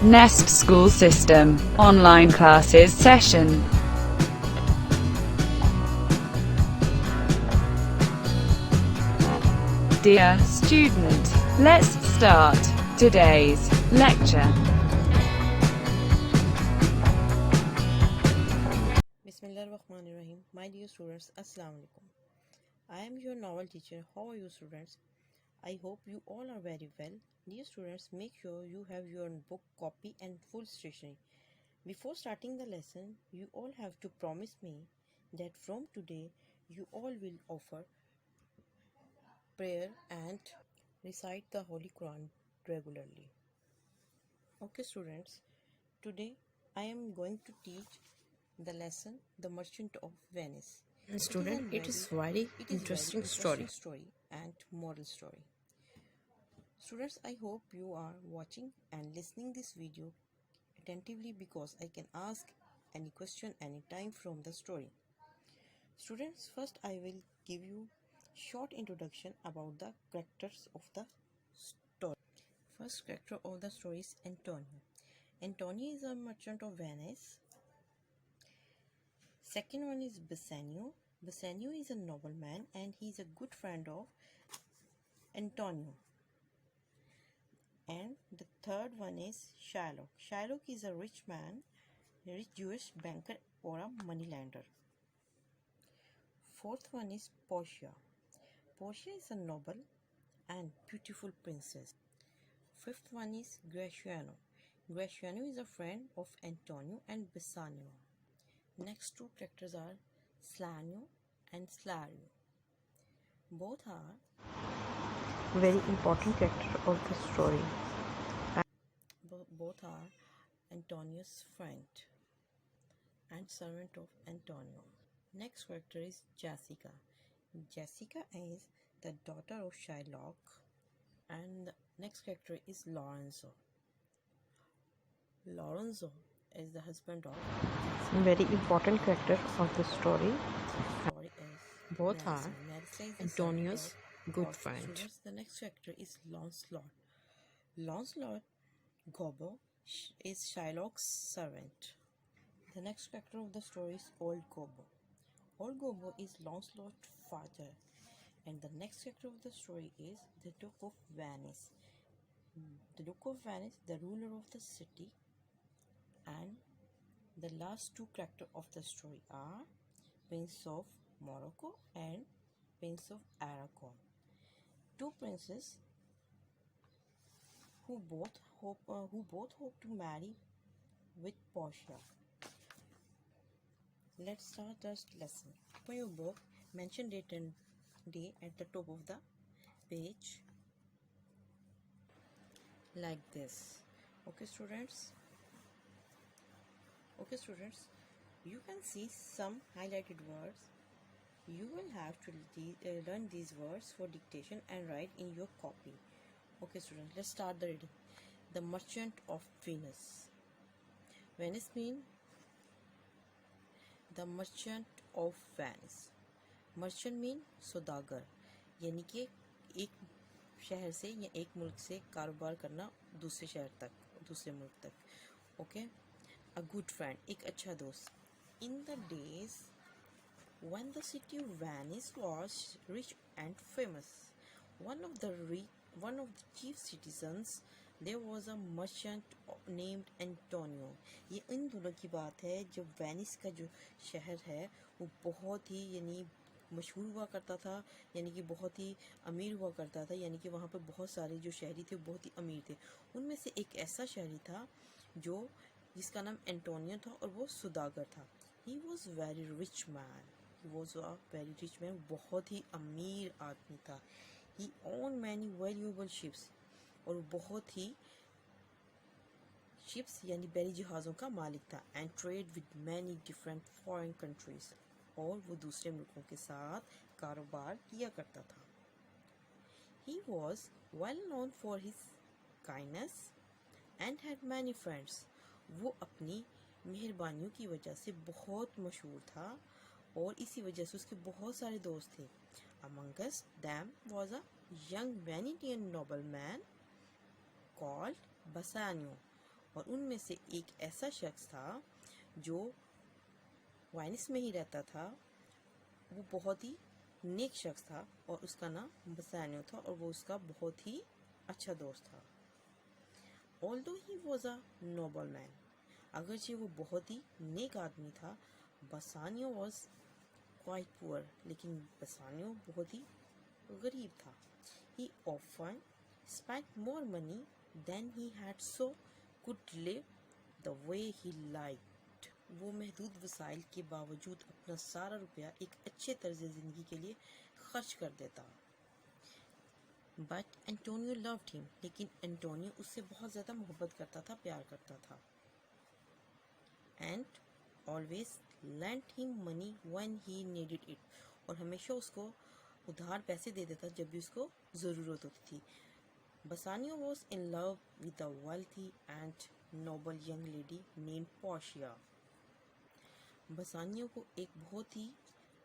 Nest School System, Online Classes Session. Dear student, let's start today's lecture. Bismillahirrahmanirrahim. My dear students, Assalamu alaikum. I am your novel teacher. How are you, students? I hope you all are very well. Dear students, make sure you have your book copy and full stationery. Before starting the lesson, you all have to promise me that from today you all will offer prayer and recite the Holy Quran regularly. Okay, students, today I am going to teach the lesson The Merchant of Venice. Student, it is very interesting story and moral story. Students, I hope you are watching and listening this video attentively because I can ask any question anytime from the story. Students, first I will give you short introduction about the characters of the story. First character of the story is Antonio. Antonio is a merchant of Venice. Second one is Bassanio. Bassanio is a nobleman and he is a good friend of Antonio. And the third one is Shylock. Shylock is a rich man, a rich Jewish banker or a moneylender. Fourth one is Portia. Portia is a noble and beautiful princess. Fifth one is Gratiano. Gratiano is a friend of Antonio and Bassanio. Next two characters are Slanio and Slario. Both are very important characters of the story. Both are Antonio's friend and servant of Antonio. Next character is Jessica. Jessica is the daughter of Shylock. And the next character is Lorenzo. Lorenzo is the husband of Jessica. Very important character of the story. Both are Antonio's good friend. The next character is Lancelot. Lancelot Gobbo is Shylock's servant. The next character of the story is Old Gobbo. Old Gobbo is Lancelot's father. And the next character of the story is the Duke of Venice. The Duke of Venice, the ruler of the city. And the last two characters of the story are Prince of Morocco and Prince of Aragon. Two princes who both hope to marry with Portia. Let's start the lesson. For your book, mention date and day at the top of the page like this. Okay, students, you can see some highlighted words. You will have to learn these words for dictation and write in your copy. Okay, students, let's start the reading. The Merchant of Venice. Venice means the Merchant of Venice. Merchant mean सौदागर, यानी कि एक शहर से या एक मुल्क से कारोबार करना दूसरे शहर तक, दूसरे मुल्क तक. ओके. A good friend, एक अच्छा दोस्त. In the days when the city of Venice was rich and famous, one of the chief citizens, there was a merchant named Antonio. ये इन दोनों की बात है जब वेनिस का जो शहर है वो बहुत ही यानी मशहूर हुआ करता था, यानी कि बहुत ही अमीर हुआ करता था, यानी कि वहाँ पर बहुत सारे जो शहरी थे बहुत ही अमीर थे. उनमें से एक ऐसा शहरी था जिसका नाम एंटोनियो था और वो सौदागर था. He was very rich man. He was a very rich man. बहुत ही अमीर आदमी था. He owned many valuable ships. और बहुत ही ships यानी बड़ी जहाज़ों का मालिक था. And trade with many different foreign countries. और वो दूसरे मुल्कों के साथ कारोबार किया करता था. He was well known for his kindness and had many friends. वो अपनी मेहरबानियों की वजह से बहुत मशहूर था और इसी वजह से उसके बहुत सारे दोस्त थे. Amongst them was a young Venetian nobleman called Bassanio. और उनमें से एक ऐसा शख्स था जो वाइनिस में ही रहता था। वो बहुत ही नेक शख्स था और उसका नाम बसानियो था और वो उसका बहुत ही अच्छा दोस्त था। Although he was a noble man, अगरचे वो बहुत ही नेक आदमी था, बसानियो वॉज क्वाइट पुअर, लेकिन बसानियो बहुत ही गरीब था। He often spent more money than he had so could live the way he liked. वो महदूद वसाइल के बावजूद अपना सारा रुपया एक अच्छे तर्ज ज़िंदगी के लिए खर्च कर देता। बट एंटोनियो लव्ड हिम, लेकिन एंटोनियो उससे बहुत ज़्यादा मोहब्बत करता था, प्यार करता था। And always lent him money when he needed it, और हमेशा उसको उधार पैसे दे देता जब भी उसको ज़रूरत होती थी। Bassanio was in love with a wealthy and noble young lady named Portia. Bassanio को एक बहुत ही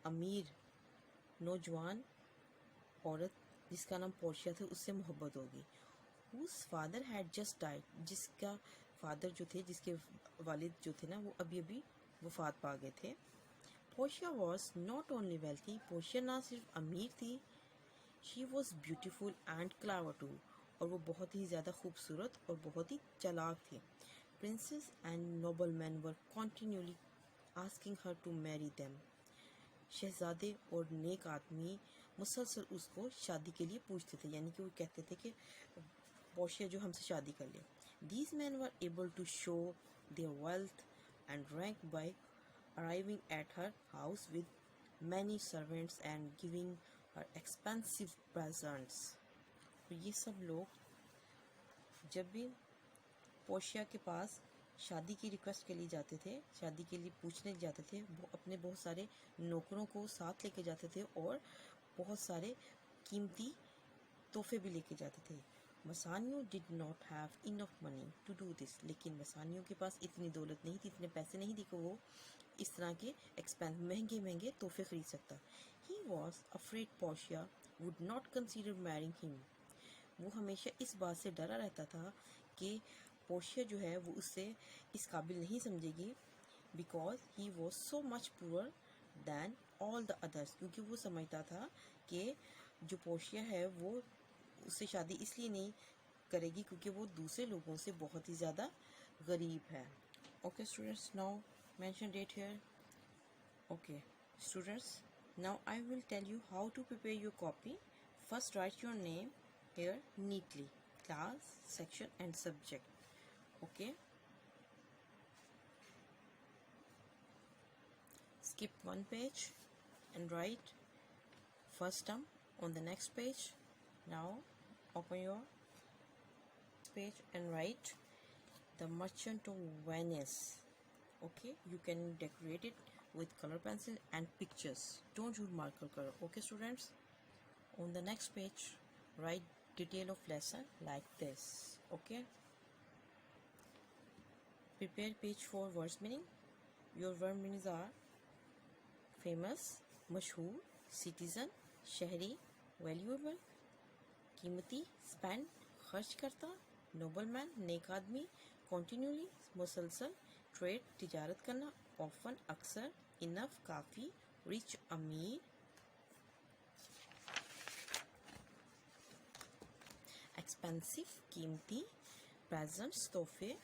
अमीर नौजवान औरत जिसका नाम पोर्शिया था उससे मोहब्बत होगी। उस फादर हैड जस्ट डाइड, जिसका फादर जो थे, जिसके वालिद जो थे ना, वो अभी अभी वफात पा गए थे। Portia was not only wealthy, Portia ना सिर्फ अमीर थी, she was beautiful and clever too, और वो बहुत ही ज़्यादा खूबसूरत और बहुत ही चालाक थी। Princes and noble men were continuously asking her to marry them, शहजादे और नेक आदमी मुसलसल उसको शादी के लिए पूछते थे, यानी कि वो कहते थे कि पोर्शिया जो हमसे शादी कर ले। These men were able to show their wealth and rank by arriving at her house with many servants and giving her expensive presents. ये सब लोग जब भी पोर्शिया के पास शादी की रिक्वेस्ट के लिए जाते थे, शादी के लिए पूछने जाते थे, वो अपने बहुत सारे नौकरों को साथ लेके जाते थे और बहुत सारे कीमती तोहफे भी लेके जाते थे। Bassanio did not have enough money to do this, लेकिन बसानियो के पास इतनी दौलत नहीं थी, इतने पैसे नहीं थे कि वो इस तरह के महंगे महंगे तोहफे खरीद सकता। He was afraid Portia would not consider marrying him, वो हमेशा इस बात से डरा रहता था कि पोर्शिया जो है वो उससे इस काबिल नहीं समझेगी, because he was so much poor than all the others, क्योंकि वो समझता था कि जो पोर्शिया है वो उससे शादी इसलिए नहीं करेगी क्योंकि वो दूसरे लोगों से बहुत ही ज़्यादा गरीब है। Okay students, now mention date here. Okay students, now I will tell you how to prepare your copy. First write your name here neatly, class, section and subject. Okay. Skip one page and write first term on the next page. Now open your page and write the Merchant of Venice. Okay, you can decorate it with color pencil and pictures. Don't use marker color. Okay students, on the next page write detail of lesson like this. Okay, prepare page for words meaning. Your word meanings are famous, mashhoor, citizen, शहरी, valuable, कीमती, spend, खर्च करता, nobleman, नेक आदमी, continually, मुसलसल, trade, तिजारत करना, often, अक्सर, enough, काफ़ी, रिच, अमीर, एक्सपेंसिव, कीमती, प्रेजेंट्स, तोहफे,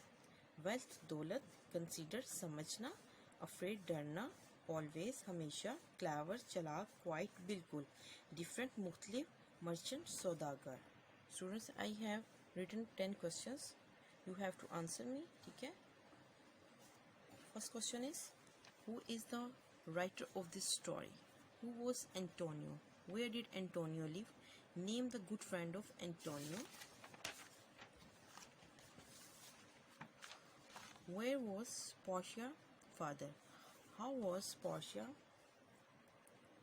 वेल्थ, दौलत, कंसीडर, समझना, अफ्रेड, डरना, ऑलवेज, हमेशा, क्लेवर, चालाक, क्वाइट, बिल्कुल, डिफरेंट, मुख्तलिफ, मर्चेंट, सौदागर। Students, I have written 10 questions, you have to answer me, ठीक है। First question is, who is the writer of this story? Who was Antonio? Where did Antonio live? Name the good friend of Antonio. Where was Portia father? How was Portia?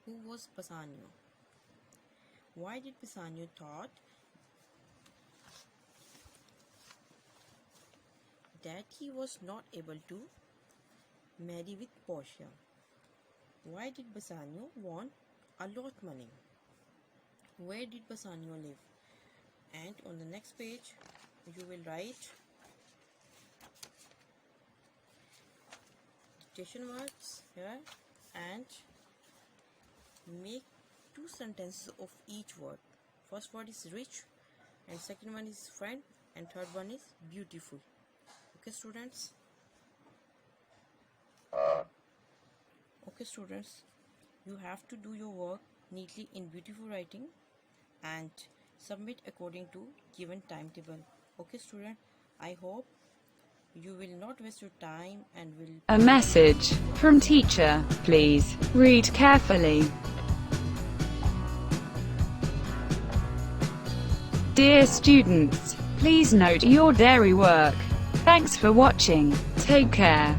Who was Bassanio? Why did Bassanio thought that he was not able to marry with Portia? Why did Bassanio want a lot money? Where did Bassanio live? And on the next page you will write quotation marks here and make 2 sentences of each word. First word is rich and second one is friend and third one is beautiful. Okay students? Okay students, you have to do your work neatly in beautiful writing and submit according to given timetable. Okay student, I hope you will not waste your time and will... A message from teacher. Please read carefully. Dear students, please note your diary work. Thanks for watching. Take care.